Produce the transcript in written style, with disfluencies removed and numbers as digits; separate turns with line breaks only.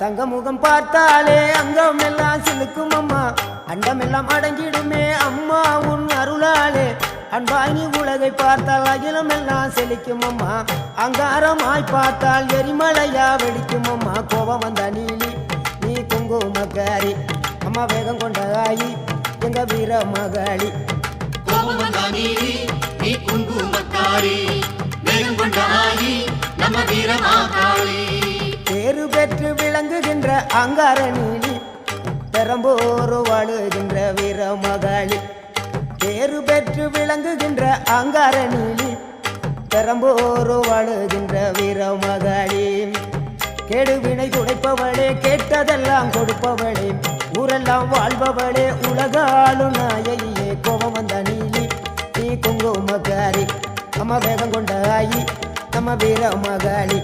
தங்க முகம் பார்த்தாலே அங்கம் எல்லாம் சிலுக்கும் அம்மா, அண்டமெல்லாம் அடங்கிடுமே அம்மா உன் அருளாலே. அன்பாங்கி உலகை பார்த்தால் அகிலம் எல்லாம் செழிக்கும் அம்மா, அங்காரமாய் பார்த்தால் எரிமலையா வெடிக்கும் அம்மா. கோபம் வந்த நீலி நீ குங்குமக்காரி அம்மா, வேகம் கொண்ட ஆயி எங்க வீர மகாளி.
கோபம் வந்த நீலி நீ குங்குமக்காரி, வேகம் கொண்ட ஆயி நம்ம வீர மகாளி.
பேரு பெற்று விளங்குகின்ற அங்கார நீலி, பெரம்போரு வாழுகின்ற வீர மகாளி. பேரு பெற்று விளங்குகின்ற அங்கார நீலி, பெரம்போரு வாழுகின்ற வீர மகாளி. கேடுவினை துடைப்பவளே, கேட்டதெல்லாம் கொடுப்பவளே, ஊரெல்லாம் வாழ்பவளே, உலகாளு நாயகியே. கோபம் வந்த நீலி நீ குங்குமக்காரி அம்மா, வேகம் கொண்ட ஆயி நம்ம வீர மகாளி.